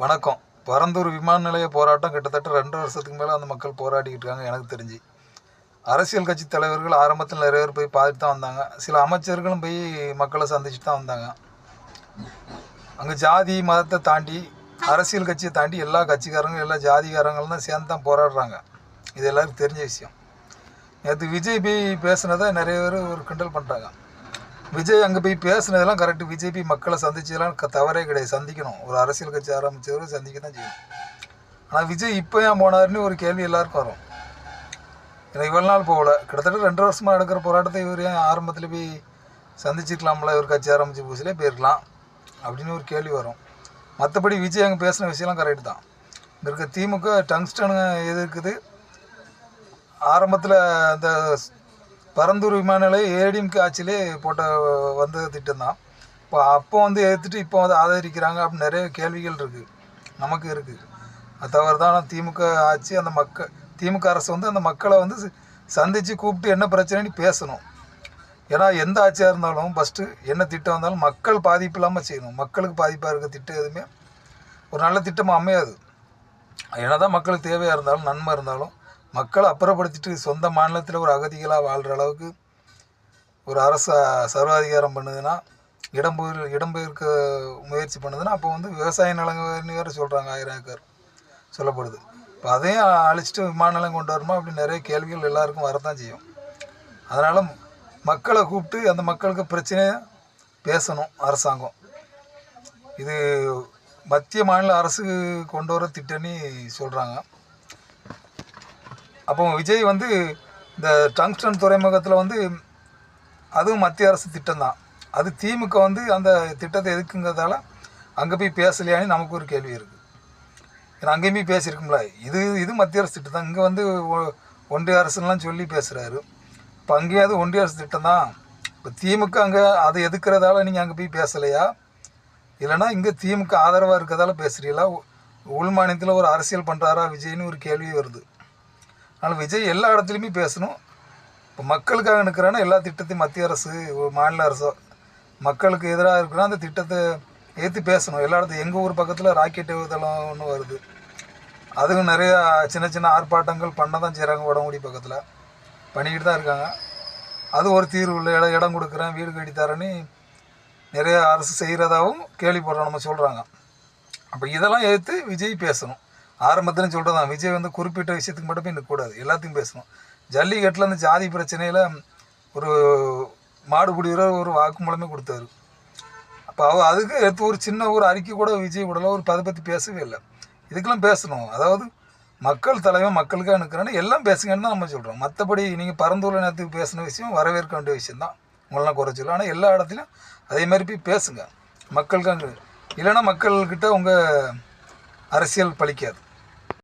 வணக்கம். பரந்தூர் விமான நிலைய போராட்டம் கிட்டத்தட்ட 2 வருஷத்துக்கு மேலே அந்த மக்கள் போராடிக்கிட்டு இருக்காங்க. எனக்கு தெரிஞ்சு அரசியல் கட்சி தலைவர்கள் ஆரம்பத்தில் நிறைய பேர் போய் பார்த்துட்டு தான் வந்தாங்க. சில அமைச்சர்களும் போய் மக்களை சந்திச்சுட்டு தான் வந்தாங்க. அங்கே ஜாதி மதத்தை தாண்டி அரசியல் கட்சியை தாண்டி எல்லா கட்சிக்காரங்களும் எல்லா ஜாதிகாரங்களும் தான் சேர்ந்து தான் போராடுறாங்க. இது எல்லாருக்கும் தெரிஞ்ச விஷயம். நேற்று விஜய் போய் பேசுனதை நிறைய பேர் ஒரு கிண்டல் பண்ணுறாங்க. விஜய் அங்கே போய் பேசுனதெல்லாம் கரெக்டு. பிஜேபி மக்களை சந்திச்சதெல்லாம் தவறே கிடையாது. சந்திக்கணும். ஒரு அரசியல் கட்சி ஆரம்பித்தவரை சந்திக்க தான் செய்யணும். ஆனால் விஜய் இப்போ ஏன் போனார்னு ஒரு கேள்வி எல்லாருக்கும் வரும். ஏன்னா இவ்வளோ நாள் போகல, கிட்டத்தட்ட 2 வருஷமாக நடக்கிற போராட்டத்தை இவர் ஏன் ஆரம்பத்தில் போய் சந்திச்சிருக்கலாம்ல, இவர் கட்சி ஆரம்பித்த புதுசிலே போயிருக்கலாம் அப்படின்னு ஒரு கேள்வி வரும். மற்றபடி விஜய் அங்கே பேசின விஷயம்லாம் கரெக்டு தான். இங்கே இருக்க திமுக டங்ஸ்டன் எதிர்க்குது. ஆரம்பத்தில் அந்த பரந்தூர் விமான நிலையம் ஏடிஎம்கே ஆட்சியிலே போட்ட வந்த திட்டம் தான். அப்போ எதிர்த்துட்டு இப்போ ஆதரிக்கிறாங்க அப்படின்னு நிறைய கேள்விகள் இருக்குது, நமக்கு இருக்குது. அது தவறு தான். திமுக ஆட்சி அந்த திமுக அரசு அந்த மக்களை சந்தித்து கூப்பிட்டு என்ன பிரச்சனைன்னு பேசணும். ஏன்னா எந்த ஆட்சியாக இருந்தாலும் ஃபஸ்ட்டு என்ன திட்டம் வந்தாலும் மக்கள் பாதிப்பு இல்லாமல் செய்யணும். மக்களுக்கு பாதிப்பாக இருக்க திட்டம் எதுவுமே ஒரு நல்ல திட்டமாக அமையாது. என்ன தான் மக்களுக்கு தேவையாக இருந்தாலும் நன்மை இருந்தாலும் மக்களை அப்புறப்படுத்திட்டு சொந்த மாநிலத்தில் ஒரு அகதிகளாக வாழ்கிற அளவுக்கு ஒரு அரசு சர்வாதிகாரம் பண்ணுதுன்னா, இடம்பெயர்க்க முயற்சி பண்ணுதுன்னா, அப்போ விவசாய நிலங்கள்னு வேறு சொல்கிறாங்க. 1000 ஏக்கர் சொல்லப்படுது. இப்போ அதையும் அழிச்சிட்டு விமான நிலம் கொண்டு வரணுமா அப்படி நிறைய கேள்விகள் எல்லாருக்கும் வரத்தான் செய்யும். அதனால் மக்களை கூப்பிட்டு அந்த மக்களுக்கு பிரச்சனையை பேசணும் அரசாங்கம். இது மத்திய மாநில அரசு கொண்டு வர திட்டம்னு சொல்கிறாங்க. அப்போ விஜய் இந்த டங்ஸ்டன் துறைமுகத்தில் அதுவும் மத்திய அரசு திட்டம் தான். அது திமுக அந்த திட்டத்தை எதுக்குங்கிறதால அங்கே போய் பேசலையான்னு நமக்கு ஒரு கேள்வி இருக்குது. ஏன்னா அங்கேயும் போய் பேசியிருக்கும்ல. இது மத்திய அரசு திட்டம் தான். இங்கே ஒன்றிய அரசுலாம் சொல்லி பேசுகிறாரு. இப்போ அங்கேயாவது ஒன்றிய அரசு திட்டம் தான். இப்போ திமுக அங்கே அதை எதுக்கிறதால நீங்கள் அங்கே போய் பேசலையா, இல்லைனா இங்கே திமுக ஆதரவாக இருக்கிறதால பேசுகிறீங்களா? உள் மாநிலத்தில் ஒரு அரசியல் பண்ணுறாரா விஜய்னு ஒரு கேள்வி வருது. அதனால் விஜய் எல்லா இடத்துலையுமே பேசணும். இப்போ மக்களுக்காக நிற்கிறான்னா எல்லா திட்டத்தையும் மத்திய அரசு மாநில அரசோ மக்களுக்கு எதிராக இருக்குன்னா அந்த திட்டத்தை ஏற்றி பேசணும். எல்லா இடத்துலையும் எங்கள் ஊர் பக்கத்தில் ராக்கெட் ஏவுதளம் ஒன்று வருது. அதுவும் நிறையா சின்ன சின்ன ஆர்ப்பாட்டங்கள் பண்ண தான் செய்கிறாங்க. உடம்புடி பக்கத்தில் பண்ணிக்கிட்டு தான் இருக்காங்க. அது ஒரு தீர்வு இல்லை. இடம் கொடுக்குறேன், வீடு கட்டித்தரேன்னு நிறைய அரசு செய்கிறதாகவும் கேள்விப்படுறோம், நம்ம சொல்கிறாங்க. அப்போ இதெல்லாம் எதிர்த்து விஜய் பேசணும். ஆரம்பத்துன்னு சொல்கிறதான் விஜய் குறிப்பிட்ட விஷயத்துக்கு மட்டும் போய் நிற்கக்கூடாது, எல்லாத்தையும் பேசணும். ஜல்லிக்கட்டில் அந்த ஜாதி பிரச்சனையில் ஒரு மாடு பிடிக்கிற ஒரு வாக்குமூலமே கொடுத்தாரு. அப்போ அதுக்கு எடுத்து ஒரு சின்ன ஒரு அறிக்கை கூட விஜய் கூடலாம் ஒரு அதை பற்றி பேசவே இல்லை. இதுக்கெல்லாம் பேசணும். அதாவது மக்கள் தலைவன் மக்களுக்காக நிற்கிறான்னு எல்லாம் பேசுங்கன்னு தான் நம்ம சொல்கிறோம். மற்றபடி நீங்கள் பரந்தூரில் நேரத்துக்கு பேசின விஷயம் வரவேற்க வேண்டிய விஷயந்தான், உங்களெலாம் குறைச்சிடலாம். ஆனால் எல்லா இடத்துலையும் அதே மாதிரி போய் பேசுங்க மக்களுக்காக. இல்லைன்னா மக்கள்கிட்ட உங்கள் அரசியல் பலிக்காது.